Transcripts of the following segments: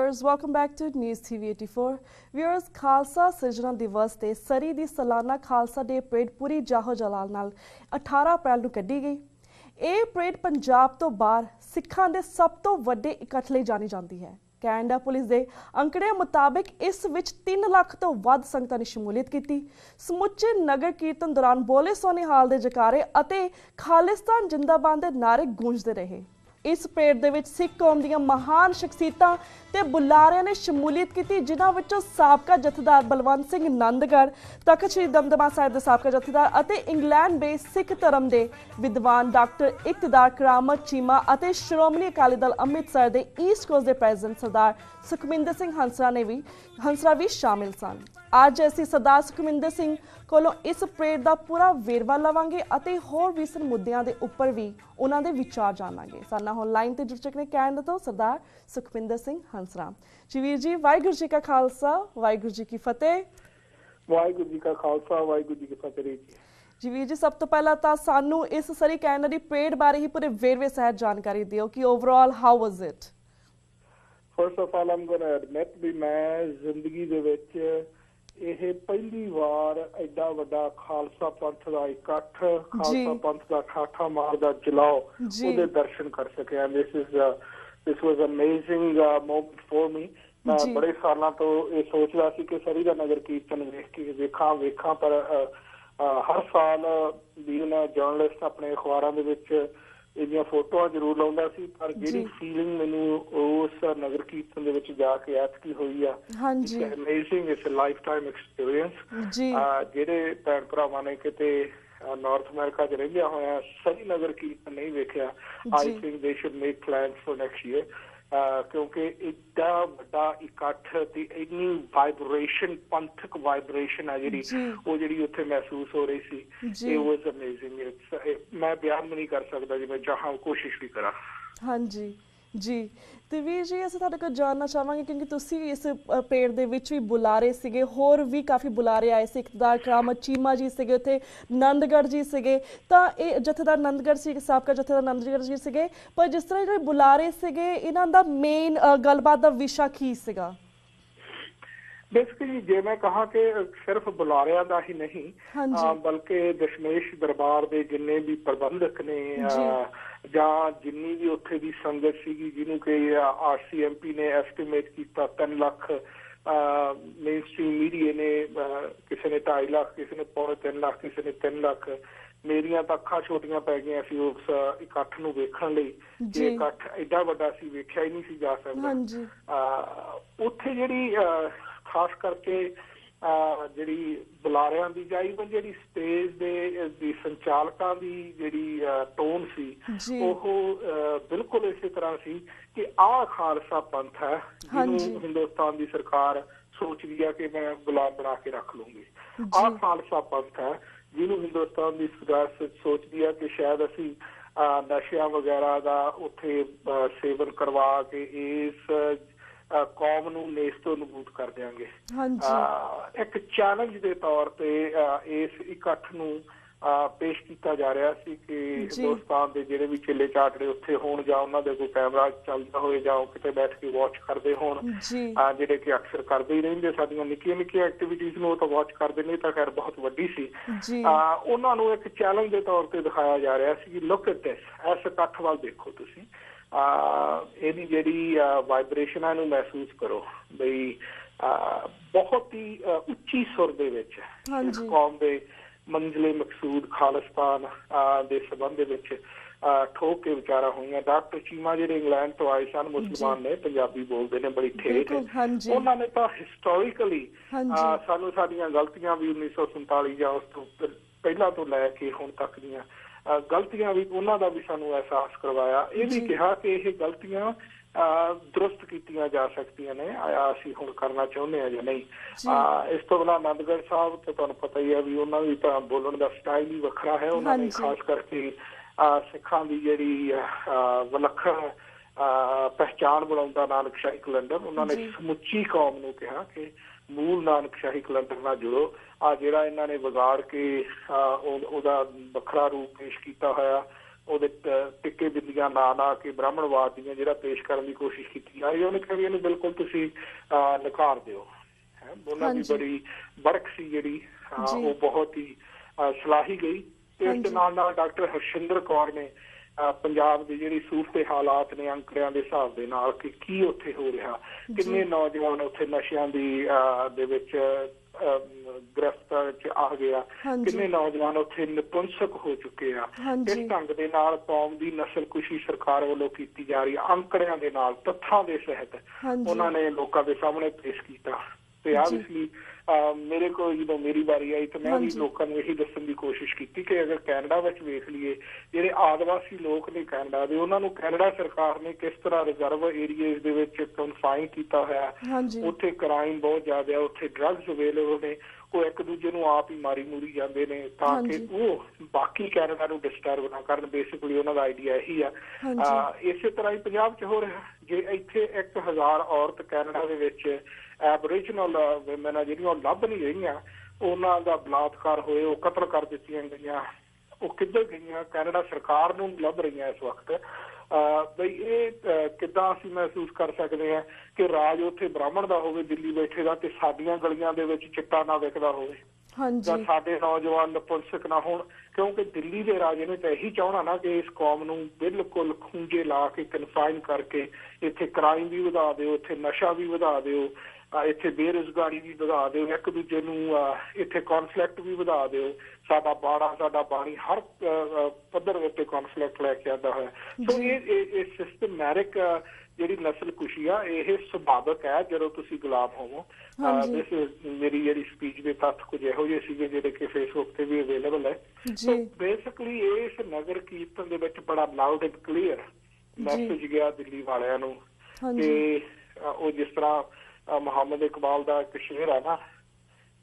viewers, welcome back to News TV 84. Viewers, Khalsa ਸਿਰਜਣਾ ਦਿਵਸ ਤੇ ਸਰੀ ਦੀ ਸਾਲਾਨਾ ਖਾਲਸਾ ਡੇ ਪਰੇਡ ਪੂਰੀ ਜਾਹੋ ਜਲਾਲ ਨਾਲ 18 ਅਪ੍ਰੈਲ ਨੂੰ ਕੱਢੀ ਗਈ। ਇਹ ਪਰੇਡ ਪੰਜਾਬ ਤੋਂ ਬਾਹਰ ਸਿੱਖਾਂ ਦੇ ਸਭ ਤੋਂ ਵੱਡੇ ਇਕੱਠ ਲਈ ਜਾਣੀ ਜਾਂਦੀ ਹੈ। ਕੈਨੇਡਾ ਪੁਲਿਸ ਦੇ ਅੰਕੜਿਆਂ ਮੁਤਾਬਕ ਇਸ ਵਿੱਚ 3 ਲੱਖ ਤੋਂ ਵੱਧ ਸੰਗਤਾਂ ਨੇ ਸ਼ਮੂਲੀਅਤ ਕੀਤੀ। ਸਮੁੱਚੇ ਨਗਰ ਕੀਰਤਨ ਦੌਰਾਨ ਬੋਲੇ ਸੋਨੇ ਹਾਲ ਦੇ ਜਕਾਰੇ ਅਤੇ ਖਾਲਿਸਤਾਨ ਜਿੰਦਾਬਾਦ ਦੇ ਨਾਰੇ ਗੂੰਜਦੇ ਰਹੇ। इस परेड दे विच सिख कौम दीयां महान शख्सियतां ते बुलारियां ने शमूलीयत की, जिन्हां विचों साबका जथेदार बलवंत सिंह नंदगढ़, तख्त श्री दमदमा साहिब दे साबका जथेदार अते इंग्लैंड बेस सिख धर्म दे विद्वान डॉक्टर इकतदार करामत चीमा अते श्रोमणी अकाली दल अमृतसर दे ईस्ट कोस्ट दे प्रेजिडेंट सरदार सुखमिंदर सिंह हंसरा भी शामिल सन। ਅੱਜ ਅਸੀਂ सरदार सुखमिंदर सिंह ਕੋਲੋਂ इस परेड का पूरा वेरवा लवांगे ਅਤੇ ਹੋਰ ਵੀ ਸਨ ਮੁੱਦਿਆਂ ਦੇ ਉੱਪਰ ਵੀ ਉਹਨਾਂ ਦੇ ਵਿਚਾਰ ਜਾਣਾਂਗੇ। ਸਾਡੇ ਨਾਲ ਹੁਣ ਲਾਈਨ ਤੇ ਜੁੜ ਚੁੱਕੇ ਨੇ ਕੈਨੇਡਾ ਤੋਂ ਸਰਦਾਰ ਸੁਖਮਿੰਦਰ ਸਿੰਘ ਹੰਸਰਾ ਜੀ। ਵੀਰ ਜੀ, ਵਾਹਿਗੁਰੂ ਜੀ ਕਾ ਖਾਲਸਾ, ਵਾਹਿਗੁਰੂ ਜੀ ਕੀ ਫਤਿਹ। ਵਾਹਿਗੁਰੂ ਜੀ ਕਾ ਖਾਲਸਾ, ਵਾਹਿਗੁਰੂ ਜੀ ਕੀ ਫਤਿਹ ਜੀ। ਵੀਰ ਜੀ, ਸਭ ਤੋਂ ਪਹਿਲਾਂ ਤਾਂ ਸਾਨੂੰ ਇਸ ਸਰੀ ਕੈਨੇਡਾ ਦੀ ਪਰੇਡ ਬਾਰੇ ਹੀ ਪੂਰੇ ਵੇਰਵੇ ਸਹਿਤ ਜਾਣਕਾਰੀ ਦਿਓ ਕਿ overall how was it. First of all I'm going admit ਵੀ ਮੈਂ ਜ਼ਿੰਦਗੀ ਦੇ ਵਿੱਚ ਇਹ ਪਹਿਲੀ ਵਾਰ ਐਡਾ ਵੱਡਾ ਖਾਲਸਾ ਪੰਥ ਦਾ ਇਕੱਠ, ਖਾਲਸਾ ਪੰਥ ਦਾ ਠਾਠਾ ਮਾਰਦਾ ਜਲਾਓ, ਉਹਦੇ ਦਰਸ਼ਨ ਕਰ ਸਕਿਆ। ਦਿਸ ਵਾਜ਼ ਅਮੇਜ਼ਿੰਗ ਮੋਮੈਂਟ ਫॉर ਮੀ। ਮੈਂ ਬੜੇ ਸਾਲਾਂ ਤੋਂ ਇਹ ਸੋਚਦਾ ਸੀ ਕਿ ਸਰੀ ਦਾ ਨਗਰ ਕੀਰਤਨ ਵੇਖਾਂ ਪਰ ਹਰ ਸਾਲ ਬੀਨ ਜਰਨਲਿਸਟ ਆਪਣੇ ਅਖਬਾਰਾਂ ਦੇ ਵਿੱਚ ਇਹਦੀਆਂ ਫੋਟੋਆਂ ਜ਼ਰੂਰ ਲਾਉਂਦਾ ਸੀ, ਪਰ ਜਿਹੜੀ ਫੀਲਿੰਗ ਮੈਨੂੰ ਉਸ ਨਗਰ ਕੀਰਤਨ ਦੇ ਵਿੱਚ ਜਾ ਕੇ ਐਤਕੀ ਹੋਈ ਆ, amazing, it's a lifetime experience. ਜਿਹੜੇ ਭੈਣ ਭਰਾਵਾਂ ਨੇ ਕਿਤੇ ਨਾਰਥ ਅਮਰੀਕਾ 'ਚ ਰਹਿੰਦਿਆਂ ਹੋਇਆ ਸਰੀ ਨਗਰ ਕੀਰਤਨ ਨਹੀਂ ਵੇਖਿਆ, ਆਈ ਥਿੰਕ ਦੇ should make plans for next year, ਕਿਉਂਕਿ ਏਡਾ ਵੱਡਾ ਇਕੱਠ ਤੇ ਇੰਨੀ ਵਾਈਬ੍ਰੇਸ਼ਨ, ਪੰਥਕ ਵਾਈਬ੍ਰੇਸ਼ਨ ਆ ਜਿਹੜੀ ਉੱਥੇ ਮਹਿਸੂਸ ਹੋ ਰਹੀ ਸੀ, ਇਹ ਵਾਜ਼ ਅਮੇਜ਼ਿੰਗ। ਮੈਂ ਬਿਆਨ ਨਹੀਂ ਕਰ ਸਕਦਾ, ਜੇ ਮੈਂ ਚਾਹਾਂ ਕੋਸ਼ਿਸ਼ ਵੀ ਕਰਾਂ। ਹਾਂਜੀ ਜੀ। ਤੇ ਵੀਰ ਜੀ, ਅਸੀਂ ਤੁਹਾਡੇ ਕੋਲ ਜਾਣਨਾ ਚਾਹਾਂਗੇ ਕਿਉਂਕਿ ਤੁਸੀਂ ਇਸ ਪਰੇਡ ਦੇ ਵਿੱਚ ਵੀ ਬੁਲਾਰੇ ਸੀਗੇ, ਹੋਰ ਵੀ ਕਾਫੀ ਬੁਲਾਰੇ ਆਏ ਸੀ, ਇਕਤਦਾਰ ਕਰਾਮਤ ਚੀਮਾ ਜੀ ਸੀਗੇ, ਉੱਥੇ ਨੰਦਗੜ੍ਹ ਜੀ ਸੀਗੇ, ਤਾਂ ਇਹ ਜਥੇਦਾਰ ਨੰਦਗੜ੍ਹ ਸੀ, ਸਾਬਕਾ ਜਥੇਦਾਰ ਨੰਦਗੜ੍ਹ ਜੀ ਸੀਗੇ, ਪਰ ਜਿਸ ਤਰ੍ਹਾਂ ਜਿਹੜੇ ਬੁਲਾਰੇ ਸੀਗੇ ਇਹਨਾਂ ਦਾ ਮੇਨ ਗੱਲਬਾਤ ਦਾ ਵਿਸ਼ਾ ਕੀ ਸੀਗਾ? ਬੇਸਿਕਲੀ ਜੇ ਮੈਂ ਕਹਾਂ ਕਿ ਸਿਰਫ ਬੁਲਾਰਿਆਂ ਦਾ ਹੀ ਨਹੀਂ, ਬਲਕਿ ਦਸ਼ਮੇਸ਼ ਦਰਬਾਰ ਦੇ ਜਿੰਨੇ ਵੀ ਪ੍ਰਬੰਧਕ ਨੇ ਜਾਂ ਜਿੰਨੀ ਵੀ ਉੱਥੇ ਦੀ ਸੰਗਤ ਸੀਗੀ, ਜਿਹਨੂੰ ਕਿ RCMP ਨੇ ਐਸਟੀਮੇਟ ਕੀਤਾ 3 ਲੱਖ, ਮੇਨ ਸਟ੍ਰੀਮ ਮੀਡੀਆ ਨੇ ਕਿਸੇ ਨੇ 2.5 ਲੱਖ, ਕਿਸੇ ਨੇ 3.25 ਲੱਖ, ਕਿਸੇ ਨੇ 3 ਲੱਖ। ਮੇਰੀਆਂ ਤਾਂ ਅੱਖਾਂ ਛੋਟੀਆਂ ਪੈ ਗਈਆਂ ਸੀ ਉਸ ਇਕੱਠ ਨੂੰ ਵੇਖਣ ਲਈ। ਇਹ ਇਕੱਠ ਐਡਾ ਵੱਡਾ ਸੀ, ਵੇਖਿਆ ਹੀ ਨਹੀਂ ਸੀ ਜਾ ਸਕਦਾ। ਉੱਥੇ ਜਿਹੜੀ ਖਾਸ ਕਰਕੇ ਜਿਹੜੀ ਬੁਲਾਰਿਆਂ ਦੀ ਜਾਂ ਈਵਨ ਜਿਹੜੀ ਸਟੇਜ ਦੇ ਸੰਚਾਲਕਾਂ ਦੀ ਜਿਹੜੀ ਟੋਨ ਸੀ, ਉਹ ਬਿਲਕੁਲ ਇਸੇ ਤਰ੍ਹਾਂ ਸੀ ਕਿ ਆਹ ਖਾਲਸਾ ਪੰਥ ਹੈ ਜਿਹਨੂੰ ਹਿੰਦੁਸਤਾਨ ਦੀ ਸਰਕਾਰ ਸੋਚਦੀ ਹੈ ਕਿ ਮੈਂ ਗੁਲਾਮ ਬਣਾ ਕੇ ਰੱਖ ਲੂੰਗੀ। ਆਹ ਖਾਲਸਾ ਪੰਥ ਹੈ ਜਿਹਨੂੰ ਹਿੰਦੁਸਤਾਨ ਦੀ ਸਰਕਾਰ ਸੋਚਦੀ ਹੈ ਕਿ ਸ਼ਾਇਦ ਅਸੀਂ ਨਸ਼ਿਆਂ ਵਗੈਰਾ ਦਾ ਉੱਥੇ ਸੇਵਨ ਕਰਵਾ ਕੇ ਇਸ ਕੌਮ ਨੂੰ ਨੇਸ ਤੋਂ ਨਬੂਦ ਕਰ ਦਿਆਂਗੇ। ਇੱਕ ਚੈਲੰਜ ਦੇ ਤੌਰ ਤੇ ਇਸ ਇਕੱਠ ਨੂੰ ਪੇਸ਼ ਕੀਤਾ ਜਾ ਰਿਹਾ ਸੀ ਕਿ ਹਿੰਦੁਸਤਾਨ ਦੇ ਜਿਹੜੇ ਵੀ ਚੇਲੇ ਚਾਟੜੇ ਉੱਥੇ ਹੋਣ, ਜਾਂ ਉਹਨਾਂ ਦੇ ਕੋਈ ਕੈਮਰਾ ਚੱਲਦਾ ਹੋਏ, ਜਾਂ ਉਹ ਕਿਤੇ ਬੈਠ ਕੇ ਵਾਚ ਕਰਦੇ ਹੋਣ, ਜਿਹੜੇ ਕਿ ਅਕਸਰ ਕਰਦੇ ਹੀ ਰਹਿੰਦੇ ਸਾਡੀਆਂ ਨਿੱਕੀਆਂ ਨਿੱਕੀਆਂ ਐਕਟੀਵਿਟੀਜ਼ ਨੂੰ, ਉਹ ਤਾਂ ਵਾਚ ਕਰਦੇ ਨੇ, ਤਾਂ ਖੈਰ ਬਹੁਤ ਵੱਡੀ ਸੀ। ਉਹਨਾਂ ਨੂੰ ਇੱਕ ਚੈਲੰਜ ਦੇ ਤੌਰ ਤੇ ਦਿਖਾਇਆ ਜਾ ਰਿਹਾ ਸੀ ਕਿ ਲੁੱਕ ਐਟ ਦਿਸ, ਇਸ ਇਕੱਠ ਵੱਲ ਦੇਖੋ ਤੁਸੀਂ, ਇਹਦੀ ਜਿਹੜੀ ਵਾਈਬ੍ਰੇਸ਼ਨ ਹੈ ਇਹਨੂੰ ਮਹਿਸੂਸ ਕਰੋ ਬਈ ਬਹੁਤ ਹੀ ਉੱਚੀ ਸੁਰ ਦੇ ਵਿੱਚ ਇਸ ਕੌਮ ਦੇ ਮੰਜ਼ਿਲੇ ਮਕਸੂਦ ਖਾਲਿਸਤਾਨ ਦੇ ਸੰਬੰਧ ਦੇ ਵਿੱਚ ਠੋਕ ਕੇ ਵਿਚਾਰਾਂ ਹੋਈਆਂ। ਡਾਕਟਰ ਚੀਮਾ ਜਿਹੜੇ ਇੰਗਲੈਂਡ ਤੋਂ ਆਏ ਸਨ, ਮੁਸਲਮਾਨ ਨੇ, ਪੰਜਾਬੀ ਬੋਲਦੇ ਨੇ ਬੜੀ ਠੇਠ, ਉਹਨਾਂ ਨੇ ਤਾਂ ਹਿਸਟੋਰੀਕਲੀ ਸਾਨੂੰ ਸਾਡੀਆਂ ਗਲਤੀਆਂ ਵੀ 1947 ਜਾਂ ਉਸ ਤੋਂ ਪਹਿਲਾਂ ਤੋਂ ਲੈ ਕੇ ਹੁਣ ਤੱਕ ਦੀਆਂ ਗਲਤੀਆਂ ਵੀ, ਉਹਨਾਂ ਦਾ ਵੀ ਸਾਨੂੰ ਅਹਿਸਾਸ ਕਰਵਾਇਆ। ਇਹ ਵੀ ਕਿਹਾ ਕਿ ਇਹ ਗਲਤੀਆਂ ਦਰੁਸਤ ਕੀਤੀਆਂ ਜਾ ਸਕਦੀਆਂ ਨੇ, ਅਸੀਂ ਹੁਣ ਕਰਨਾ ਚਾਹੁੰਦੇ ਹਾਂ ਜਾਂ ਨਹੀਂ। ਇਸ ਤੋਂ ਬਿਨਾਂ ਨੰਦਗੜ੍ਹ ਸਾਹਿਬ ਤੇ ਤੁਹਾਨੂੰ ਪਤਾ ਹੀ ਹੈ ਵੀ ਉਹਨਾਂ ਦੀ ਤਾਂ ਬੋਲਣ ਦਾ ਸਟਾਈਲ ਹੀ ਵੱਖਰਾ ਹੈ। ਉਹਨਾਂ ਨੇ ਖਾਸ ਕਰਕੇ ਸਿੱਖਾਂ ਦੀ ਜਿਹੜੀ ਵਿਲੱਖਣ ਪਹਿਚਾਣ ਬਣਾਉਂਦਾ ਨਾਨਕਸ਼ਾਹੀ ਕੈਲੰਡਰ, ਉਹਨਾਂ ਨੇ ਸਮੁੱਚੀ ਕੌਮ ਨੂੰ ਕਿਹਾ ਕਿ ਮੂਲ ਨਾਨਕਸ਼ਾਹੀ ਕੈਲੰਡਰ ਨਾਲ ਜੁੜੋ। ਜਿਹੜਾ ਇਹਨਾਂ ਨੇ ਵਿਗਾੜ ਕੇ ਉਹਦਾ ਵੱਖਰਾ ਰੂਪ ਪੇਸ਼ ਕੀਤਾ ਹੋਇਆ ਉਹਦੇ ਟਿੱਕੇ ਬਿੰਦੀਆਂ ਲਾ ਕੇ ਬ੍ਰਾਹਮਣਵਾਦ ਦੀਆਂ ਜਿਹੜਾ ਪੇਸ਼ ਕਰਨ ਦੀ ਕੋਸ਼ਿਸ਼ ਕੀਤੀ ਜਾ ਰਹੀ ਹੈ। ਉਹਨੇ ਕਿਹਾ ਵੀ ਇਹਨੂੰ ਬਿਲਕੁਲ ਤੁਸੀਂ ਨਕਾਰ ਦਿਓ। ਉਹਨਾਂ ਦੀ ਬੜੀ ਬੜਕ ਸੀ ਜਿਹੜੀ ਉਹ ਬਹੁਤ ਹੀ ਸਲਾਹੀ ਗਈ। ਤੇ ਇਸ ਦੇ ਨਾਲ ਨਾਲ ਡਾਕਟਰ ਹਰਸ਼ਿੰਦਰ ਕੌਰ ਨੇ ਪੰਜਾਬ ਦੀ ਜਿਹੜੀ ਸੂਰਤ ਹਾਲਾਤ ਨੇ ਅੰਕੜਿਆਂ ਦੇ ਹਿਸਾਬ ਦੇ ਨਾਲ ਕਿ ਕੀ ਉੱਥੇ ਹੋ ਰਿਹਾ, ਕਿੰਨੇ ਨੌਜਵਾਨ ਉੱਥੇ ਨਸ਼ਿਆਂ ਦੇ ਵਿੱਚ ਗ੍ਰਿਫਤਾਰ ਚ ਆ ਗਿਆ, ਕਿੰਨੇ ਨੌਜਵਾਨ ਉੱਥੇ ਨਿਪੁੰਸਕ ਹੋ ਚੁੱਕੇ ਆ। ਇਸ ਢੰਗ ਦੇ ਨਾਲ ਕੌਮ ਦੀ ਨਸਲਕੁਸ਼ੀ ਸਰਕਾਰ ਵੱਲੋਂ ਕੀਤੀ ਜਾ ਰਹੀ ਅੰਕੜਿਆਂ ਦੇ ਨਾਲ ਤੱਥਾਂ ਦੇ ਸਹਿਤ ਉਹਨਾਂ ਨੇ ਲੋਕਾਂ ਦੇ ਸਾਹਮਣੇ ਪੇਸ਼ ਕੀਤਾ। ਤੇ ਆਬਵੀਅਸਲੀ ਮੇਰੇ ਕੋਲ ਜਦੋਂ ਮੇਰੀ ਵਾਰੀ ਆਈ ਤਾਂ ਮੈਂ ਵੀ ਲੋਕਾਂ ਨੂੰ ਇਹੀ ਦੱਸਣ ਦੀ ਕੋਸ਼ਿਸ਼ ਕੀਤੀ ਕਿ ਅਗਰ ਕੈਨੇਡਾ ਵਿੱਚ ਵੇਖ ਲਈਏ ਜਿਹੜੇ ਆਦਿਵਾਸੀ ਲੋਕ ਨੇ ਕੈਨੇਡਾ ਦੇ, ਉਹਨਾਂ ਨੂੰ ਕੈਨੇਡਾ ਸਰਕਾਰ ਨੇ ਕਿਸ ਤਰ੍ਹਾਂ ਰਿਜ਼ਰਵ ਏਰੀਏਜ਼ ਦੇ ਵਿੱਚ ਕਨਫਾਈਨ ਕੀਤਾ ਹੋਇਆ। ਉੱਥੇ ਕ੍ਰਾਈਮ ਬਹੁਤ ਜ਼ਿਆਦਾ, ਉੱਥੇ ਡਰੱਗਸ ਅਵੇਲੇਬਲ ਨੇ, ਉਹ ਇੱਕ ਦੂਜੇ ਨੂੰ ਆਪ ਹੀ ਮਾਰੀ ਮੂਰੀ ਜਾਂਦੇ ਨੇ ਤਾਂ ਕਿ ਉਹ ਬਾਕੀ ਕੈਨੇਡਾ ਨੂੰ ਡਿਸਟਰਬ ਨਾ ਕਰਨ। ਬੇਸਿਕਲੀ ਉਹਨਾਂ ਦਾ ਆਈਡੀਆ ਇਹੀ ਆ। ਇਸੇ ਤਰ੍ਹਾਂ ਹੀ ਪੰਜਾਬ 'ਚ ਹੋ ਰਿਹਾ। ਜੇ ਇੱਥੇ 1000 ਔਰਤ ਕੈਨੇਡਾ ਦੇ ਵਿੱਚ ਐਬਰੀਜਨਲ ਵਿਮਨ ਆ ਜਿਹੜੀਆਂ ਉਹ ਲੱਭ ਨਹੀਂ ਰਹੀਆਂ, ਉਹਨਾਂ ਦਾ ਬਲਾਤਕਾਰ ਹੋਏ, ਉਹ ਕਤਲ ਕਰ ਦਿੱਤੀਆਂ ਗਈਆਂ, ਉਹ ਕਿੱਧਰ ਗਈਆਂ? ਕੈਨੇਡਾ ਸਰਕਾਰ ਨੂੰ ਲੱਭ ਰਹੀਆਂ ਇਸ ਵਕਤ। ਬਈ ਇਹ ਕਿੱਦਾਂ ਅਸੀਂ ਮਹਿਸੂਸ ਕਰ ਸਕਦੇ ਹਾਂ ਕਿ ਰਾਜ ਉੱਥੇ ਬ੍ਰਾਹਮਣ ਦਾ ਹੋਵੇ ਦਿੱਲੀ ਬੈਠੇ ਦਾ, ਤੇ ਸਾਡੀਆਂ ਗਲੀਆਂ ਦੇ ਵਿੱਚ ਚਿੱਟਾ ਨਾ ਵਿਕਦਾ ਹੋਵੇ ਜਾਂ ਸਾਡੇ ਨੌਜਵਾਨ ਨਪੁੰਸਕ ਨਾ ਹੋਣ? ਕਿਉਂਕਿ ਦਿੱਲੀ ਦੇ ਰਾਜੇ ਨੇ ਤਾਂ ਇਹੀ ਚਾਹਣਾ ਨਾ ਕਿ ਇਸ ਕੌਮ ਨੂੰ ਬਿਲਕੁਲ ਖੂੰਜੇ ਲਾ ਕੇ ਕਨਫਾਈਨ ਕਰਕੇ ਇੱਥੇ ਕ੍ਰਾਈਮ ਵੀ ਵਧਾ ਦਿਓ, ਇੱਥੇ ਨਸ਼ਾ ਵੀ ਵਧਾ ਦਿਓ, ਇੱਥੇ ਬੇਰੁਜ਼ਗਾਰੀ ਵੀ ਵਧਾ ਦਿਓ, ਇੱਕ ਦੂਜੇ ਨੂੰ ਇੱਥੇ ਕੌਨਫਲਿਕਟ ਵੀ ਵਧਾ ਦਿਓ। ਸਾਡਾ ਬਾੜਾ ਸਾਡਾ ਬਾਣੀ ਹਰ ਪੱਧਰ ਉੱਤੇ ਕੌਨਫਲਿਕਟ ਲੈ ਕੇ ਆਉਂਦਾ ਹੋਇਆ। ਸੋ ਇਹ ਸਿਸਟਮੈਟਿਕ ਜਿਹੜੀ ਨਸਲਕੁਸ਼ੀ ਆ ਇਹ ਸੁਭਾਵਿਕ ਹੈ ਜਦੋਂ ਤੁਸੀਂ ਗੁਲਾਮ ਹੋਵੋ। ਮੇਰੀ ਜਿਹੜੀ ਸਪੀਚ ਦੇ ਤੱਥ ਕੁਝ ਇਹੋ ਜਿਹੇ ਸੀਗੇ ਜਿਹੜੇ ਕਿ ਫੇਸਬੁੱਕ ਤੇ ਵੀ ਅਵੇਲੇਬਲ ਹੈ। ਬੇਸਿਕਲੀ ਇਸ ਨਗਰ ਕੀਰਤਨ ਦੇ ਵਿੱਚ ਬੜਾ ਲਾਊਡ ਐਂਡ ਕਲੀਅਰ ਮੈਸੇਜ ਗਿਆ ਦਿੱਲੀ ਵਾਲਿਆਂ ਨੂੰ ਕਿ ਉਹ ਜਿਸ ਤਰ੍ਹਾਂ ਮੁਹੰਮਦ ਇਕਬਾਲ ਦਾ ਇੱਕ ਸ਼ੇਰ ਹੈ ਨਾ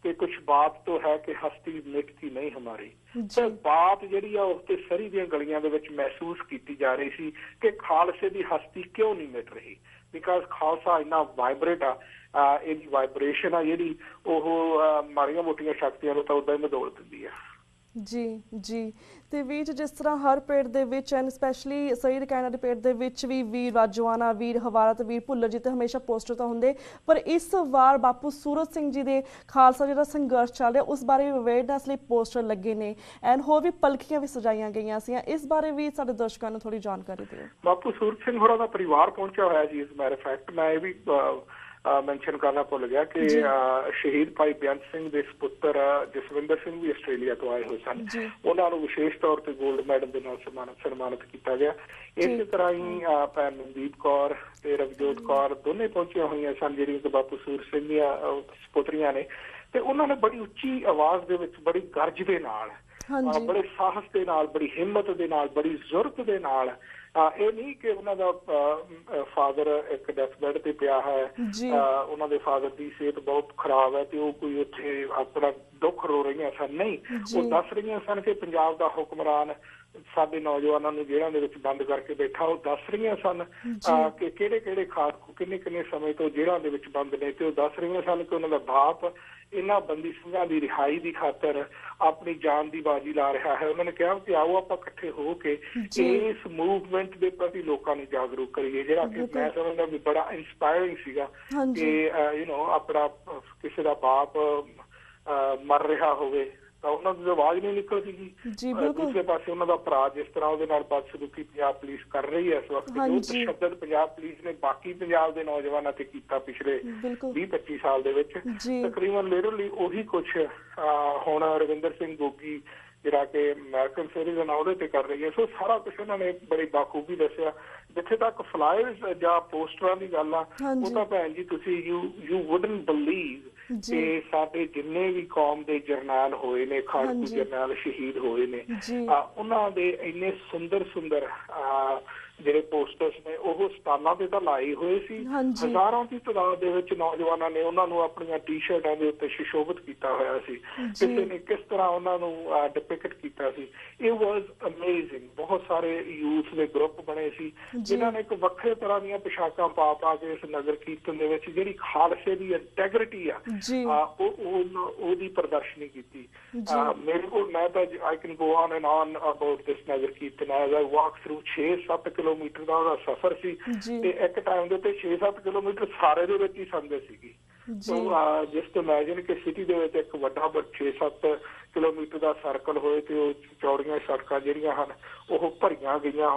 ਕਿ ਕੁਛ ਬਾਤ ਤੋਂ ਹੈ ਕਿ ਹਸਤੀ ਮਿਟਦੀ ਨਹੀਂ ਹਮਾਰੀ। ਤੇ ਬਾਤ ਜਿਹੜੀ ਆ ਉਸ ਤੇ ਸਰੀ ਦੀਆਂ ਗਲੀਆਂ ਦੇ ਵਿੱਚ ਮਹਿਸੂਸ ਕੀਤੀ ਜਾ ਰਹੀ ਸੀ ਕਿ ਖਾਲਸੇ ਦੀ ਹਸਤੀ ਕਿਉਂ ਨਹੀਂ ਮਿਟ ਰਹੀ। ਬਿਕਾਜ਼ ਖਾਲਸਾ ਇੰਨਾ ਵਾਈਬਰੇਟ ਆ, ਇਹਦੀ ਵਾਈਬ੍ਰੇਸ਼ਨ ਆ ਜਿਹੜੀ ਉਹ ਮਾੜੀਆਂ ਮੋਟੀਆਂ ਸ਼ਕਤੀਆਂ ਨੂੰ ਤਾਂ ਉਦਾਂ ਹੀ ਮਦੋੜ ਦਿੰਦੀ ਆ। ਜੀ ਤੇ ਵੀਰ ਜਿਸ ਤਰ੍ਹਾਂ ਹਰ ਪੇੜ ਦੇ ਵਿੱਚ ਐਂਡ ਸਪੈਸ਼ਲੀ ਸ਼ਹੀਦ ਕੈਨੇਡਾ ਪੇੜ ਦੇ ਵਿੱਚ ਵੀ ਵੀਰ ਰਾਜੋਆਣਾ, ਵੀਰ ਹਵਾਰਾ ਤੇ ਵੀਰ ਭੁੱਲਰ ਜੀ ਤੇ ਹਮੇਸ਼ਾ ਪੋਸਟਰ ਤਾਂ ਹੁੰਦੇ, ਪਰ ਇਸ ਵਾਰ ਬਾਪੂ ਸੂਰਤ ਸਿੰਘ ਜੀ ਦੇ ਖਾਲਸਾ ਜਿਹੜਾ ਸੰਘਰਸ਼ ਚੱਲ ਰਿਹਾ ਉਸ ਬਾਰੇ ਅਵੇਅਰਨੈਸ ਲਈ ਪੋਸਟਰ ਲੱਗੇ ਨੇ ਐਂਡ ਹੋਰ ਵੀ ਪਲਕੀਆਂ ਵੀ ਸਜਾਈਆਂ ਗਈਆਂ ਸੀ। ਇਸ ਬਾਰੇ ਵੀ ਸਾਡੇ ਦਰਸ਼ਕਾਂ ਨੂੰ ਥੋੜੀ ਜਾਣਕਾਰੀ ਦਿਓ। ਬਾਪੂ ਸੂਰਤ ਸਿੰਘ ਹੋਰਾਂ ਦਾ ਪਰਿਵਾਰ ਪਹੁੰਚਿਆ ਹੋਇਆ ਜੀ। ਇਸ ਮੈਟਰ ਫੈਕਟ ਮੈਂ ਇਹ ਵੀ ਮੈਂਸ਼ਨ ਕਰਨਾ ਭੁੱਲ ਗਿਆ ਕਿ ਸ਼ਹੀਦ ਭਾਈ ਬੇਅੰਤ ਸਿੰਘ ਦੇ ਸੁਪੁੱਤਰ ਜਸਵਿੰਦਰ ਸਿੰਘ ਵੀ ਆਸਟ੍ਰੇਲੀਆ ਤੋਂ ਆਏ ਹੋਏ ਸਨ। ਉਹਨਾਂ ਨੂੰ ਵਿਸ਼ੇਸ਼ ਤੌਰ ਤੇ ਗੋਲਡ ਮੈਡਲ ਦੇ ਨਾਲ ਸਨਮਾਨਿਤ ਕੀਤਾ ਗਿਆ। ਇਸੇ ਤਰ੍ਹਾਂ ਹੀ ਭੈਣ ਮਨਦੀਪ ਕੌਰ ਤੇ ਰਵਜੋਤ ਕੌਰ ਦੋਨੇ ਪਹੁੰਚੀਆਂ ਹੋਈਆਂ ਸਨ ਜਿਹੜੀਆਂ ਕਿ ਬਾਪੂ ਸੂਰਤ ਸਿੰਘ ਦੀਆਂ ਸੁਪੁੱਤਰੀਆਂ ਨੇ। ਤੇ ਉਹਨਾਂ ਨੇ ਬੜੀ ਉੱਚੀ ਆਵਾਜ਼ ਦੇ ਵਿੱਚ ਬੜੀ ਗਰਜ ਦੇ ਨਾਲ, ਬੜੇ ਸਾਹਸ ਦੇ ਨਾਲ, ਬੜੀ ਹਿੰਮਤ ਦੇ ਨਾਲ, ਬੜੀ ਜ਼ੁਰਤ ਦੇ ਨਾਲ, ਇਹ ਨਹੀਂ ਕਿ ਉਹਨਾਂ ਦਾ ਫਾਦਰ ਇੱਕ ਡੈਥ ਬੈੱਡ ਤੇ ਪਿਆ ਹੈ, ਉਹਨਾਂ ਦੇ ਫਾਦਰ ਦੀ ਸਿਹਤ ਬਹੁਤ ਖਰਾਬ ਹੈ ਤੇ ਉਹ ਕੋਈ ਉੱਥੇ ਆਪਣਾ ਦੁੱਖ ਰੋ ਰਹੀਆਂ ਸਨ, ਨਹੀਂ, ਉਹ ਦੱਸ ਰਹੀਆਂ ਸਨ ਕਿ ਪੰਜਾਬ ਦਾ ਹੁਕਮਰਾਨ ਸਾਡੇ ਨੌਜਵਾਨਾਂ ਨੂੰ ਜੇਲ੍ਹਾਂ ਦੇ ਵਿੱਚ ਬੰਦ ਕਰਕੇ ਬੈਠਾ। ਉਹ ਦੱਸ ਰਹੀਆਂ ਸਨ ਕਿ ਕਿਹੜੇ ਕਿਹੜੇ ਖਾਤੂ ਕਿੰਨੇ ਸਮੇਂ ਤੋਂ ਜੇਲ੍ਹਾਂ ਦੇ ਵਿੱਚ ਬੰਦ ਨੇ, ਤੇ ਉਹ ਦੱਸ ਰਹੀਆਂ ਸਨ ਕਿ ਉਹਨਾਂ ਦਾ ਬਾਪ ਇਹਨਾਂ ਬੰਦੀ ਸਿੰਘਾਂ ਦੀ ਰਿਹਾਈ ਦੀ ਖਾਤਰ ਆਪਣੀ ਜਾਨ ਦੀ ਬਾਜੀ ਲਾ ਰਿਹਾ ਹੈ। ਉਹਨਾਂ ਨੇ ਕਿਹਾ ਕਿ ਆਓ ਆਪਾਂ ਇਕੱਠੇ ਹੋ ਕੇ ਇਸ ਮੂਵਮੈਂਟ ਦੇ ਪ੍ਰਤੀ ਲੋਕਾਂ ਨੂੰ ਜਾਗਰੂਕ ਕਰੀਏ, ਜਿਹੜਾ ਕਿ ਮੈਂ ਸਮਝਦਾ ਵੀ ਬੜਾ ਇੰਸਪਾਇਰਿੰਗ ਸੀਗਾ ਕਿ ਆਪਣਾ ਕਿਸੇ ਦਾ ਬਾਪ ਮਰ ਰਿਹਾ ਹੋਵੇ ਤਾਂ ਉਹਨਾਂ ਦੀ ਆਵਾਜ਼ ਨਹੀਂ ਨਿਕਲ ਸੀਗੀ। ਦੂਸਰੇ ਪਾਸੇ ਉਹਨਾਂ ਦਾ ਭਰਾ ਜਿਸ ਤਰ੍ਹਾਂ ਉਹਦੇ ਨਾਲ ਬਦਸਲੂਕੀ ਪੰਜਾਬ ਪੁਲਿਸ ਕਰ ਰਹੀ ਹੈ ਇਸ ਵਕਤ, ਜੋ ਤਸ਼ੱਦਦ ਪੰਜਾਬ ਪੁਲਿਸ ਨੇ ਬਾਕੀ ਪੰਜਾਬ ਦੇ ਨੌਜਵਾਨਾਂ ਤੇ ਕੀਤਾ ਪਿਛਲੇ 20-25 ਸਾਲ ਦੇ ਵਿੱਚ, ਤਕਰੀਬਨ ਲਿਟਰਲੀ ਉਹੀ ਕੁਛ ਹੁਣ ਰਵਿੰਦਰ ਸਿੰਘ ਗੋਗੀ ਜਿਹੜਾ ਕਿ ਅਮਰੀਕਨ ਸਿਟੀਜ਼ਨ ਆ ਉਹਦੇ ਤੇ ਕਰ ਰਹੀ ਹੈ। ਸੋ ਸਾਰਾ ਕੁਛ ਉਹਨਾਂ ਨੇ ਬੜੀ ਬਾਖੂਬੀ ਦੱਸਿਆ। ਜਿੱਥੇ ਤੱਕ ਫਲਾਇਰਸ ਜਾਂ ਪੋਸਟਰਾਂ ਦੀ ਗੱਲ ਆ, ਉਹ ਤਾਂ ਭੈਣ ਜੀ ਤੁਸੀਂ ਯੂ ਵੁਡਨਟ ਬਿਲੀਵ ਕਿ ਸਾਡੇ ਜਿੰਨੇ ਵੀ ਕੌਮ ਦੇ ਜਰਨੈਲ ਹੋਏ ਨੇ, ਖਾੜਕੂ ਜਰਨੈਲ ਸ਼ਹੀਦ ਹੋਏ ਨੇ, ਉਹਨਾਂ ਦੇ ਇੰਨੇ ਸੁੰਦਰ ਜਿਹੜੇ ਪੋਸਟਰਸ ਨੇ ਉਹ ਸਟਾਲਾਂ ਤੇ ਤਾਂ ਲਾਏ ਹੋਏ ਸੀ। ਹਜ਼ਾਰਾਂ ਦੀ ਤਾਦਾਦ ਦੇ ਵਿੱਚ ਨੌਜਵਾਨਾਂ ਨੇ ਉਹਨਾਂ ਨੂੰ ਆਪਣੀਆਂ ਟੀ-ਸ਼ਰਟਾਂ ਦੇ ਉੱਤੇ ਸੁਸ਼ੋਭਿਤ ਕੀਤਾ ਹੋਇਆ ਸੀ। ਕਿਸੇ ਨੇ ਕਿਸ ਤਰ੍ਹਾਂ ਉਹਨਾਂ ਨੂੰ ਡਿਪਿਕਟ ਕੀਤਾ ਸੀ। It was amazing. ਬਹੁਤ ਸਾਰੇ ਯੂਥ ਦੇ ਗਰੁੱਪ ਬਣੇ ਸੀ ਜਿਨ੍ਹਾਂ ਨੇ ਇੱਕ ਵੱਖਰੇ ਤਰ੍ਹਾਂ ਦੀਆਂ ਪੋਸ਼ਾਕਾਂ ਪਾ ਕੇ ਇਸ ਨਗਰ ਕੀਰਤਨ ਦੇ ਵਿੱਚ ਜਿਹੜੀ ਖਾਲਸੇ ਦੀ ਇੰਟੈਗਰਿਟੀ ਆ ਉਹਦੀ ਪ੍ਰਦਰਸ਼ਨੀ ਕੀਤੀ। ਮੇਰੇ ਕੋਲ ਮੈਂ ਤਾਂ I can go on and on about this Nagar Kirtan as I walk through 6-7 kilometre ਦਾ ਉਹਦਾ ਸਫ਼ਰ ਸੀ ਤੇ ਇੱਕ ਟਾਈਮ ਦੇ ਉੱਤੇ 6-7 ਕਿਲੋਮੀਟਰ ਸਾਰੇ ਦੇ ਵਿੱਚ ਹੀ ਸੰਗਤ ਸੀਗੀ। ਸੋ ਜਸਟ ਇਮੈਜਿਨ ਕਿ ਸਿਟੀ ਦੇ ਵਿੱਚ ਇੱਕ ਵੱਡਾ 6-7 ਕਿਲੋਮੀਟਰ ਦਾ ਸਰਕਲ ਹੋਏ ਤੇ ਉਹ ਚੌੜੀਆਂ ਸੜਕਾਂ ਜਿਹੜੀਆਂ ਹਨ ਉਹ ਭਰੀਆਂ ਪਈਆਂ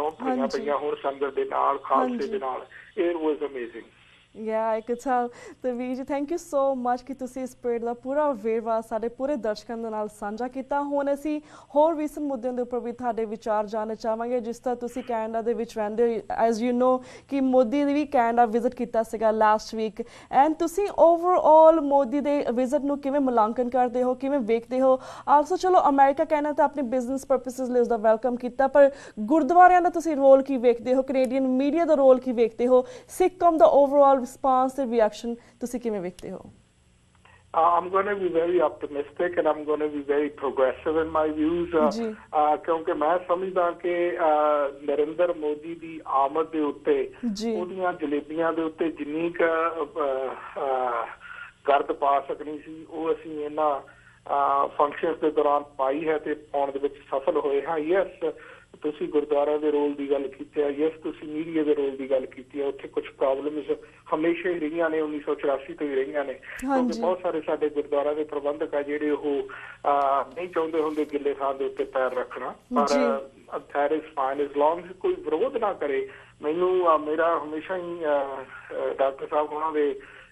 ਹੋਣ ਸੰਗਤ ਦੇ ਨਾਲ, ਖਾਲਸੇ ਦੇ ਨਾਲ। It was amazing. Yeah, I could tell। ਤੇ ਵੀਰ ਜੀ ਥੈਂਕ ਯੂ ਸੋ ਮਚ ਕਿ ਤੁਸੀਂ ਇਸ ਪਰੇਡ ਦਾ ਪੂਰਾ ਵੇਰਵਾ ਸਾਡੇ ਪੂਰੇ ਦਰਸ਼ਕਾਂ ਦੇ ਨਾਲ ਸਾਂਝਾ ਕੀਤਾ। ਹੁਣ ਅਸੀਂ ਹੋਰ ਰੀਸੈਂਟ ਮੁੱਦਿਆਂ ਦੇ ਉੱਪਰ ਵੀ ਤੁਹਾਡੇ ਵਿਚਾਰ ਜਾਣਨਾ ਚਾਹਾਂਗੇ। ਜਿਸ ਤਰ੍ਹਾਂ ਤੁਸੀਂ ਕੈਨੇਡਾ ਦੇ ਵਿੱਚ ਰਹਿੰਦੇ ਹੋ, ਐਜ਼ ਯੂ ਨੋ ਕਿ ਮੋਦੀ ਨੇ ਵੀ ਕੈਨੇਡਾ ਵਿਜ਼ਿਟ ਕੀਤਾ ਸੀਗਾ ਲਾਸਟ ਵੀਕ, ਐਂਡ ਤੁਸੀਂ ਓਵਰਆਲ ਮੋਦੀ ਦੇ ਵਿਜ਼ਿਟ ਨੂੰ ਕਿਵੇਂ ਮੁਲਾਂਕਣ ਕਰਦੇ ਹੋ, ਕਿਵੇਂ ਵੇਖਦੇ ਹੋ? ਆਲਸੋ ਚਲੋ ਅਮਰੀਕਾ ਕੈਨੇਡਾ ਤਾਂ ਆਪਣੇ ਬਿਜ਼ਨਸ ਪਰਪਸਿਸ ਲਈ ਉਸਦਾ ਵੈਲਕਮ ਕੀਤਾ, ਪਰ ਗੁਰਦੁਆਰਿਆਂ ਦਾ ਤੁਸੀਂ ਰੋਲ ਕੀ ਵੇਖਦੇ ਹੋ? ਕੈਨੇਡੀਅਨ ਮੀਡੀਆ ਦਾ ਰੋਲ ਕੀ ਵੇਖਦੇ ਹੋ? ਸਿੱਖ ਕੌਮ ਦਾ ਓਵਰਆਲ response ਤੇ reaction ਤੁਸੀਂ ਕਿਵੇਂ ਵੇਖਦੇ ਹੋ? I'm going to be very optimistic and I'm going to be very progressive in my views ਕਿਉਂਕਿ ਮੈਂ ਸਮਝਦਾ ਕਿ ਨਰਿੰਦਰ ਮੋਦੀ ਦੀ ਆਮਦ ਦੇ ਉੱਤੇ ਉਹਦੀਆਂ ਜਲੇਬੀਆਂ ਦੇ ਉੱਤੇ ਜਿੰਨੀ ਗਰਦ ਪਾ ਸਕਣੀ ਸੀ ਉਹ ਅਸੀਂ ਇਹਨਾਂ ਫੰਕਸ਼ਨਸ ਦੇ ਦੌਰਾਨ ਪਾਈ ਹੈ ਤੇ ਪਾਉਣ ਦੇ ਵਿੱਚ ਸਫਲ ਹੋਏ ਹਾਂ। ਯੈਸ, ਤੁਸੀਂ ਗੁਰਦੁਆਰਾ ਦੇ ਰੋਲ ਦੀ ਗੱਲ ਕੀਤੀ ਹੈ। ਯੈਸ, ਤੁਸੀਂ ਮੀਡੀਆ ਦੇ ਰੋਲ ਦੀ ਗੱਲ ਕੀਤੀ ਹੈ। ਉੱਥੇ ਕੁਝ ਪ੍ਰੋਬਲਮਸ ਹਮੇਸ਼ਾ ਹੀ ਰਹੀਆਂ ਨੇ, 1984 ਤੋਂ ਹੀ ਰਹੀਆਂ ਨੇ, ਕਿਉਂਕਿ ਬਹੁਤ ਸਾਰੇ ਸਾਡੇ ਗੁਰਦੁਆਰਾ ਦੇ ਪ੍ਰਬੰਧਕ ਆ ਜਿਹੜੇ ਉਹ ਨਹੀਂ ਚਾਹੁੰਦੇ ਹੁੰਦੇ ਗਿੱਲੇ ਥਾਂ ਦੇ ਉੱਤੇ ਪੈਰ ਰੱਖਣਾ, ਪਰ that is fine as long as ਕੋਈ ਵਿਰੋਧ ਨਾ ਕਰੇ। ਮੈਨੂੰ ਮੇਰਾ ਹਮੇਸ਼ਾ ਹੀ ਡਾਕਟਰ ਸਾਹਿਬ ਉਹਨਾਂ ਦੇ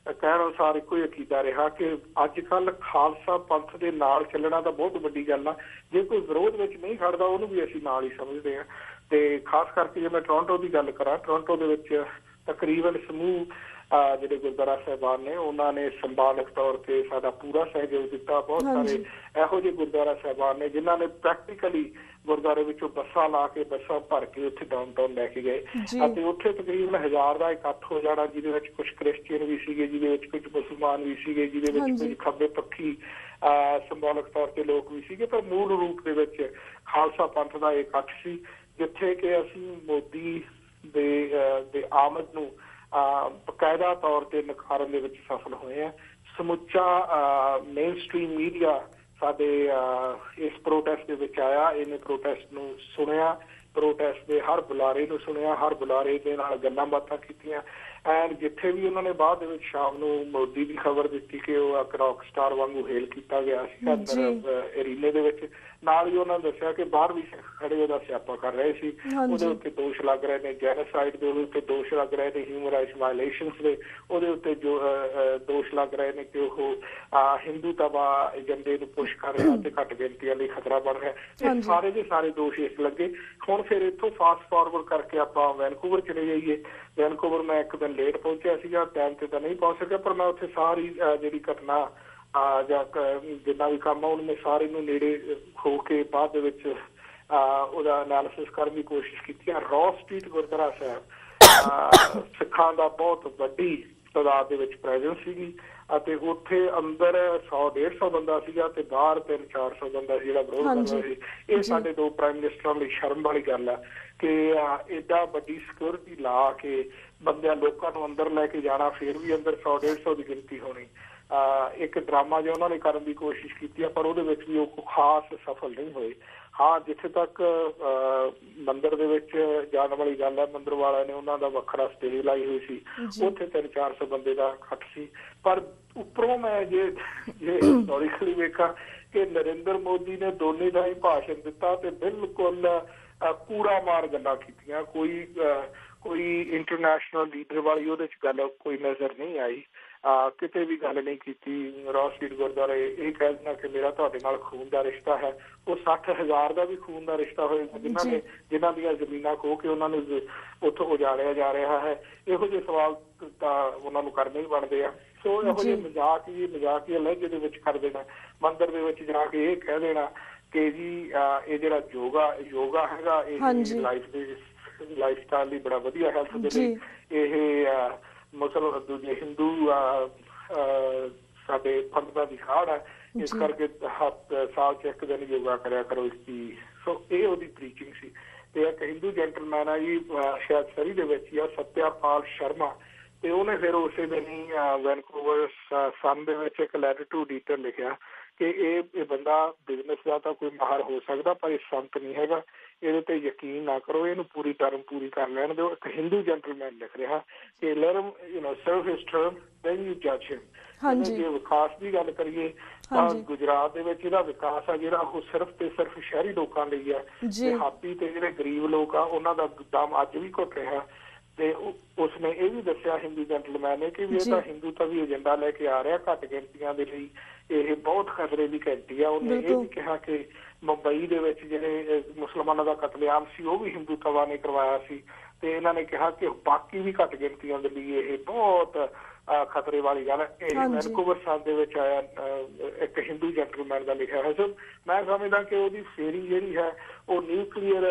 ਕਹਿਣ ਅਨੁਸਾਰ ਇੱਕੋ ਹੀ ਅਕੀਦਾ ਰਿਹਾ ਕਿ ਅੱਜ ਕੱਲ੍ਹ ਖਾਲਸਾ ਪੰਥ ਦੇ ਨਾਲ ਚੱਲਣਾ ਤਾਂ ਬਹੁਤ ਵੱਡੀ ਗੱਲ ਆ। ਜੇ ਕੋਈ ਵਿਰੋਧ ਵਿੱਚ ਨਹੀਂ ਖੜਦਾ ਉਹਨੂੰ ਵੀ ਅਸੀਂ ਨਾਲ ਹੀ ਸਮਝਦੇ ਹਾਂ। ਤੇ ਖਾਸ ਕਰਕੇ ਜੇ ਮੈਂ ਟੋਰਾਂਟੋ ਦੀ ਗੱਲ ਕਰਾਂ, ਟੋਰਾਂਟੋ ਦੇ ਵਿੱਚ ਤਕਰੀਬਨ ਸਮੂਹ ਜਿਹੜੇ ਗੁਰਦੁਆਰਾ ਸਾਹਿਬਾਨ ਨੇ ਉਹਨਾਂ ਨੇ ਸੰਭਾਲਕ ਤੌਰ ਤੇ ਸਾਡਾ ਪੂਰਾ ਸਹਿਯੋਗ ਦਿੱਤਾ। ਬਹੁਤ ਸਾਰੇ ਇਹੋ ਜਿਹੇ ਗੁਰਦੁਆਰਾ ਸਾਹਿਬਾਨ ਨੇ ਜਿਨ੍ਹਾਂ ਨੇ ਪ੍ਰੈਕਟੀਕਲੀ ਗੁਰਦੁਆਰੇ ਵਿੱਚੋਂ ਬੱਸਾਂ ਲਾ ਕੇ ਬੱਸਾਂ ਭਰ ਕੇ ਉੱਥੇ ਡਾਊਨਟਾਊਨ ਲੈ ਕੇ ਗਏ ਅਤੇ ਉੱਥੇ ਤਕਰੀਬਨ 1000 ਦਾ ਇਕੱਠ ਹੋ ਜਾਣਾ, ਜਿਹਦੇ ਵਿੱਚ ਕੁਝ ਕ੍ਰਿਸਚੀਅਨ ਵੀ ਸੀਗੇ, ਜਿਹਦੇ ਵਿੱਚ ਕੁਝ ਮੁਸਲਮਾਨ ਵੀ ਸੀਗੇ, ਜਿਹਦੇ ਵਿੱਚ ਕੁਝ ਖੱਬੇ ਪੱਖੀ ਸੰਭਾਲਕ ਤੌਰ ਤੇ ਲੋਕ ਵੀ ਸੀਗੇ, ਪਰ ਮੂਲ ਰੂਪ ਦੇ ਵਿੱਚ ਖਾਲਸਾ ਪੰਥ ਦਾ ਇਕੱਠ ਸੀ ਜਿੱਥੇ ਕਿ ਅਸੀਂ ਮੋਦੀ ਦੇ ਆਮਦ ਨੂੰ ਬਕਾਇਦਾ ਤੌਰ ਤੇ ਨਕਾਰਨ ਦੇ ਵਿੱਚ ਸਫਲ ਹੋਏ ਆ। ਸਮੁੱਚਾ ਮੇਨ ਸਟ੍ਰੀਮ ਮੀਡੀਆ ਸਾਡੇ ਇਸ ਪ੍ਰੋਟੈਸਟ ਦੇ ਵਿੱਚ ਆਇਆ, ਇਹਨੇ ਪ੍ਰੋਟੈਸਟ ਨੂੰ ਸੁਣਿਆ, ਪ੍ਰੋਟੈਸਟ ਦੇ ਹਰ ਬੁਲਾਰੇ ਨੂੰ ਸੁਣਿਆ, ਹਰ ਬੁਲਾਰੇ ਦੇ ਨਾਲ ਗੱਲਾਂ ਬਾਤਾਂ ਕੀਤੀਆਂ। ਐਂਡ ਜਿੱਥੇ ਵੀ ਉਹਨਾਂ ਨੇ ਬਾਅਦ ਦੇ ਵਿੱਚ ਸ਼ਾਮ ਨੂੰ ਮੋਦੀ ਦੀ ਖਬਰ ਦਿੱਤੀ ਕਿ ਉਹ ਇੱਕ ਰੌਕ ਸਟਾਰ ਵਾਂਗੂ ਹੇਲ ਕੀਤਾ ਗਿਆ ਸੀ ਅਰੀਨੇ ਦੇ ਵਿੱਚ, ਨਾਲ ਹੀ ਉਹਨਾਂ ਨੇ ਦੱਸਿਆ ਕਿ ਬਾਹਰ ਵੀ ਸਿੱਖ ਖੜੇ ਉਹਦਾ ਸਿਆਪਾ ਕਰ ਰਹੇ ਸੀ। ਉਹਦੇ ਉੱਤੇ ਦੋਸ਼ ਲੱਗ ਰਹੇ ਨੇ ਜੈਨੋਸਾਈਡ ਦੇ, ਉਹਦੇ ਉੱਤੇ ਦੋਸ਼ ਲੱਗ ਰਹੇ ਨੇ ਹਿਊਮਨ ਰਾਈਟਸ ਵਾਇਲੇਸ਼ਨਸ ਦੇ, ਉਹਦੇ ਉੱਤੇ ਜੋ ਦੋਸ਼ ਲੱਗ ਰਹੇ ਨੇ ਕਿ ਉਹ ਹਿੰਦੂਤਵਾ ਏਜੰਡੇ ਨੂੰ ਪੁਸ਼ ਕਰ ਰਿਹਾ ਤੇ ਘੱਟ ਗਿਣਤੀਆਂ ਲਈ ਖਤਰਾ ਬਣ ਰਿਹਾ। ਇਹ ਸਾਰੇ ਦੇ ਸਾਰੇ ਦੋਸ਼ ਇਸ ਲੱਗੇ। ਹੁਣ ਫਿਰ ਇੱਥੋਂ ਫਾਸਟ ਫਾਰਵਰਡ ਕਰਕੇ ਆਪਾਂ ਵੈਨਕੂਵਰ ਚਲੇ ਜਾਈਏ। ਵੈਨਕੂਵਰ ਮੈਂ ਇੱਕ ਦਿਨ ਲੇਟ ਪਹੁੰਚਿਆ ਸੀਗਾ, ਟਾਈਮ ਤੇ ਤਾਂ ਨਹੀਂ ਪਹੁੰਚ ਸਕਿਆ, ਪਰ ਮੈਂ ਉੱਥੇ ਸਾਰੀ ਜਿਹੜੀ ਘਟਨਾ ਜਾਂ ਜਿੰਨਾ ਵੀ ਕੰਮ ਆ ਉਹਨੂੰ ਮੈਂ ਸਾਰੇ ਨੂੰ ਨੇੜੇ ਹੋ ਕੇ ਬਾਅਦ ਦੇ ਵਿੱਚ ਉਹਦਾ ਐਨਾਲਿਸਿਸ ਕਰਨ ਦੀ ਕੋਸ਼ਿਸ਼ ਕੀਤੀ। ਰੌਸ ਸਟਰੀਟ ਗੁਰਦੁਆਰਾ ਸਾਹਿਬ ਸਿੱਖਾਂ ਦਾ ਬਹੁਤ ਵੱਡੀ ਤਾਦਾਦ ਦੇ ਵਿੱਚ ਪ੍ਰੈਜ਼ੈਂਸ ਸੀਗੀ ਅਤੇ ਉੱਥੇ ਅੰਦਰ 100-150 ਬੰਦਾ ਸੀਗਾ ਤੇ ਬਾਹਰ 300-400 ਬੰਦਾ ਸੀ ਜਿਹੜਾ ਵਿਰੋਧ ਕਰ ਰਿਹਾ ਸੀ। ਇਹ ਸਾਡੇ ਦੋ ਪ੍ਰਾਈਮ ਮਿਨਿਸਟਰਾਂ ਲਈ ਸ਼ਰਮ ਵਾਲੀ ਗੱਲ ਆ ਕਿ ਏਡਾ ਵੱਡੀ ਸਿਕਿਉਰਿਟੀ ਲਾ ਕੇ ਬੰਦਿਆਂ ਲੋਕਾਂ ਨੂੰ ਅੰਦਰ ਲੈ ਕੇ ਜਾਣਾ, ਫਿਰ ਵੀ ਅੰਦਰ 100-150 ਦੀ ਗਿਣਤੀ ਹੋਣੀ। ਇੱਕ ਡਰਾਮਾ ਜਿਹਾ ਉਹਨਾਂ ਨੇ ਕਰਨ ਦੀ ਕੋਸ਼ਿਸ਼ ਕੀਤੀ ਪਰ ਉਹਦੇ ਵਿੱਚ ਵੀ ਉਹ ਖਾਸ ਸਫਲ ਨਹੀਂ ਹੋਏ। ਹਾਂ, ਜਿੱਥੇ ਤੱਕ ਮੰਦਿਰ ਦੇ ਵਿੱਚ ਜਾਣ ਵਾਲੀ ਗੱਲ ਹੈ, ਮੰਦਿਰ ਵਾਲਿਆਂ ਨੇ ਉਹਨਾਂ ਦਾ ਵੱਖਰਾ ਸਟੇਜ ਲਾਈ ਹੋਈ ਸੀ, ਉੱਥੇ 300-400 ਬੰਦੇ ਦਾ ਇਕੱਠ ਸੀ। ਪਰ ਉੱਪਰੋਂ ਮੈਂ ਜੇ ਹਿਸਟੋਰੀਕਲੀ ਵੇਖਾਂ ਕਿ ਨਰਿੰਦਰ ਮੋਦੀ ਨੇ ਦੋਨੇ ਦਾ ਹੀ ਭਾਸ਼ਣ ਦਿੱਤਾ ਤੇ ਬਿਲਕੁਲ ਕੂੜਾ ਮਾਰ ਗੱਲਾਂ ਕੀਤੀਆਂ। ਕੋਈ ਇੰਟਰਨੈਸ਼ਨਲ ਲੀਡਰ ਵਾਲੀ ਉਹਦੇ ਚ ਗੱਲ ਕੋਈ ਨਜ਼ਰ ਨਹੀਂ ਆਈ। ਕਿਤੇ ਵੀ ਗੱਲ ਨਹੀਂ ਕੀਤੀ। ਰੌਸ ਸਟਰੀਟ ਗੁਰਦੁਆਰੇ ਇਹ ਕਹਿ ਦੇਣਾ ਕਿ ਮੇਰਾ ਤੁਹਾਡੇ ਨਾਲ ਖੂਨ ਦਾ ਰਿਸ਼ਤਾ ਹੈ, ਉਹ 60,000 ਦਾ ਵੀ ਖੂਨ ਦਾ ਰਿਸ਼ਤਾ ਹੋਏਗਾ ਜਿਨ੍ਹਾਂ ਦੀਆਂ ਜ਼ਮੀਨਾਂ ਖੋਹ ਕੇ ਉਹਨਾਂ ਨੂੰ ਉੱਥੋਂ ਉਜਾੜਿਆ ਜਾ ਰਿਹਾ ਹੈ। ਇਹੋ ਜਿਹੇ ਸਵਾਲ ਤਾਂ ਉਹਨਾਂ ਨੂੰ ਕਰਨੇ ਹੀ ਬਣਦੇ ਆ। ਸੋ ਇਹੋ ਜਿਹੇ ਮਜ਼ਾਕ ਹੀ ਲਹਿਜੇ ਦੇ ਵਿੱਚ ਕਰ ਦੇਣਾ, ਮੰਦਿਰ ਦੇ ਵਿੱਚ ਜਾ ਕੇ ਇਹ ਕਹਿ ਦੇਣਾ ਕਿ ਜੀ ਇਹ ਜਿਹੜਾ ਯੋਗਾ ਹੈਗਾ ਇਹ ਲਾਈਫ ਦੇ ਲਾਈਫਸਟਾਈਲ ਲਈ ਬੜਾ ਵਧੀਆ ਹੈਲਥ ਦੇ ਲਈ ਇਹ ਮੁਸਲਮਾਨ ਦੂਜੇ ਹਿੰਦੂ ਸਾਡੇ ਪੰਡਤਾਂ ਦੀ ਖਾੜ ਹੈ। ਇਸ ਕਰਕੇ ਸਾਲ 'ਚ ਇੱਕ ਦਿਨ ਯੋਗਾ ਕਰਿਆ ਕਰੋ ਇਸ ਦੀ। ਸੋ ਇਹ ਉਹਦੀ ਪ੍ਰੀਚਿੰਗ ਸੀ। ਤੇ ਇੱਕ ਹਿੰਦੂ ਜੈਂਟਲਮੈਨ ਆ ਜੀ, ਸ਼ਾਇਦ ਸਰੀ ਦੇ ਵਿੱਚ ਹੀ ਆ, ਸਤਿਆਪਾਲ ਸ਼ਰਮਾ, ਤੇ ਉਹਨੇ ਫਿਰ ਉਸੇ ਦਿਨ ਹੀ ਵੈਨਕੂਵਰ ਸਨ ਦੇ ਵਿੱਚ ਇੱਕ ਲੈਟਰ ਟੂ ਐਡੀਟਰ ਲਿਖਿਆ ਕਿ ਇਹ ਬੰਦਾ ਬਿਜ਼ਨਸ ਦਾ ਤਾਂ ਕੋਈ ਮਾਹਰ ਹੋ ਸਕਦਾ ਪਰ ਇਹ ਸੰਤ ਨਹੀਂ ਹੈਗਾ, ਇਹਦੇ ਤੇ ਯਕੀਨ ਨਾ ਕਰੋ, ਇਹਨੂੰ ਪੂਰੀ ਟਰਮ ਪੂਰੀ ਕਰ ਲੈਣ ਦਿਓ। ਇੱਕ ਹਿੰਦੂ ਜੈਂਟਲਮੈਨ ਲਿਖ ਰਿਹਾ ਕਿ ਲਰਮ ਸਰਵ ਹਿਸ ਟਰਮ ਦੈਨ ਯੂ ਜੱਜ ਹਿਮ। ਜੇ ਵਿਕਾਸ ਦੀ ਗੱਲ ਕਰੀਏ ਤਾਂ ਗੁਜਰਾਤ ਦੇ ਵਿੱਚ ਇਹਦਾ ਵਿਕਾਸ ਆ ਜਿਹੜਾ ਉਹ ਸਿਰਫ ਤੇ ਸਿਰਫ ਸ਼ਹਿਰੀ ਲੋਕਾਂ ਲਈ ਆ। ਦਿਹਾਤੀ ਤੇ ਜਿਹੜੇ ਗਰੀਬ ਲੋਕ ਆ ਉਹਨਾਂ ਦਾ ਦਮ ਅੱਜ ਵੀ ਘੁੱਟ ਰਿਹਾ। ਤੇ ਉਸਨੇ ਇਹ ਵੀ ਦੱਸਿਆ ਹਿੰਦੂ ਜੈਂਟਲਮੈਨ ਨੇ ਕਿ ਵੀ ਇਹ ਤਾਂ ਹਿੰਦੂ ਤਾਂ ਵੀ ਏਜੰਡਾ ਲੈ ਕੇ ਆ ਰਿਹਾ ਘੱਟ ਗਿਣਤੀਆਂ ਦੇ ਲਈ, ਇਹ ਬਹੁਤ ਖਤਰੇ ਦੀ ਘੰਟੀ ਆ। ਉਹਨੇ ਇਹ ਵੀ ਕਿਹਾ ਕਿ ਮੁੰਬਈ ਦੇ ਵਿੱਚ ਜਿਹੜੇ ਮੁਸਲਮਾਨਾਂ ਦਾ ਕਤਲੇਆਮ ਸੀ ਉਹ ਵੀ ਹਿੰਦੂਤਵਾ ਨੇ ਕਰਵਾਇਆ ਸੀ। ਤੇ ਇਹਨਾਂ ਨੇ ਕਿਹਾ ਕਿ ਬਾਕੀ ਵੀ ਘੱਟ ਗਿਣਤੀਆਂ ਦੇ ਲਈ ਇਹ ਬਹੁਤ ਖਤਰੇ ਵਾਲੀ ਗੱਲ ਹੈ। ਇਹ ਵੈਨਕੂਵਰ ਸਾਹਿਬ ਦੇ ਵਿੱਚ ਆਇਆ ਇੱਕ ਹਿੰਦੂ ਜੈਂਟਲਮੈਨ ਦਾ ਲਿਖਿਆ ਹੈ। ਸੋ ਮੈਂ ਸਮਝਦਾ ਕਿ ਉਹਦੀ ਫੇਰੀ ਜਿਹੜੀ ਹੈ ਉਹ ਨਿਊਕਲੀਅਰ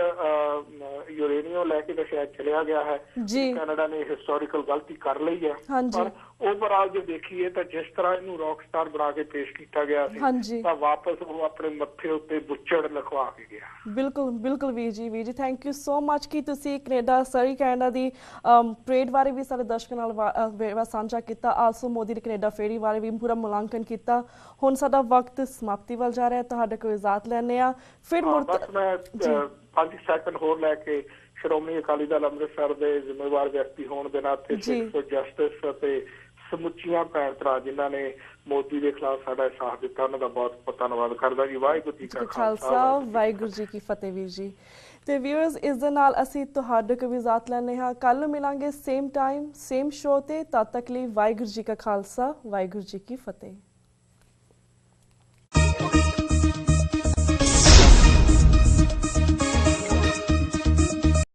ਯੂਰੇਨੀਅਮ ਲੈ ਕੇ ਤਾਂ ਸ਼ਾਇਦ ਚਲਿਆ ਗਿਆ ਹੈ। ਕੈਨੇਡਾ ਨੇ ਹਿਸਟੋਰੀਕਲ ਗਲਤੀ ਕਰ ਲਈ ਹੈ, ਪਰ ਓਵਰਆਲ ਜੇ ਦੇਖੀਏ ਤਾਂ ਜਿਸ ਤਰ੍ਹਾਂ ਇਹਨੂੰ ਰੌਕ ਸਟਾਰ ਬਣਾ ਕੇ ਪੇਸ਼ ਕੀਤਾ ਗਿਆ ਸੀ ਤਾਂ ਵਾਪਸ ਉਹ ਆਪਣੇ ਮੱਥੇ ਉੱਤੇ ਬੁੱਚੜ ਲਿਖਵਾ ਕੇ ਗਿਆ। ਬਿਲਕੁਲ ਬਿਲਕੁਲ ਵੀਰ ਜੀ ਥੈਂਕ ਯੂ ਸੋ ਮਚ ਕਿ ਤੁਸੀਂ ਕੈਨੇਡਾ ਸਰੀ ਕੈਨੇਡਾ ਦੀ ਪਰੇਡ ਬਾਰੇ ਵੀ ਸਾਡੇ ਦਰਸ਼ਕਾਂ ਨਾਲ ਸਾਂਝਾ ਕੀਤਾ। ਆਲਸੋ ਮੋਦੀ ਦੀ ਕੈਨੇਡਾ ਫੇਰੀ ਬਾਰੇ ਵੀ ਪੂਰਾ ਮੁਲਾਂਕਣ ਕੀਤਾ। ਹੁਣ ਸਾਡਾ ਵਕਤ ਸਮਾਪਤੀ ਵੱਲ ਜਾ ਰਿਹਾ, ਤੁਹਾਡੇ ਕੋਲ ਇਜਾਜ਼ਤ ਲੈਂਦੇ ਆ। ਫਿਰ ਮੁੜ 5 ਸੈਕਿੰਡ ਹੋਰ ਲੈ ਕੇ ਸ਼੍ਰੋਮਣੀ ਅਕਾਲੀ ਦਲ ਅੰਮ੍ਰਿਤਸਰ ਦੇ ਜ਼ਿੰਮੇਵਾਰ ਵਿਅਕਤੀ ਹੋਣ ਦੇ ਨਾਤੇ ਸਿੱਖ ਫॉर ਜਸਟਿਸ ਅਤੇ ਸਮੁੱਚੀਆਂ ਭੈਣ ਭਰਾ ਜਿਨ੍ਹਾਂ ਨੇ ਮੋਦੀ ਦੇ ਖਿਲਾਫ ਸਾਡਾ ਸਾਥ ਦਿੱਤਾ ਉਹਨਾਂ ਦਾ ਬਹੁਤ ਬਹੁਤ ਧੰਨਵਾਦ ਕਰਦਾ ਜੀ। ਵਾਹਿਗੁਰੂ ਜੀ ਕਾ ਖਾਲਸਾ, ਵਾਹਿਗੁਰੂ ਜੀ ਕੀ ਫਤਿਹ। ਵੀਰ ਜੀ ਤੇ ਵਿਊਅਰਸ, ਇਸ ਦੇ ਨਾਲ ਅਸੀਂ ਤੁਹਾਡੇ ਕੋਲ ਇਜਾਜ਼ਤ ਲੈਂਦੇ ਹਾਂ। ਕੱਲ ਮਿਲਾਂਗੇ ਸੇਮ ਟਾਈਮ ਸੇਮ ਸ਼ੋਅ ਤੇ। ਤਦ ਤੱਕ ਲਈ ਵਾਹਿਗੁਰੂ ਜੀ ਕਾ ਖਾਲਸਾ, ਵਾਹਿਗੁਰੂ ਜੀ ਕੀ ਫਤਿਹ।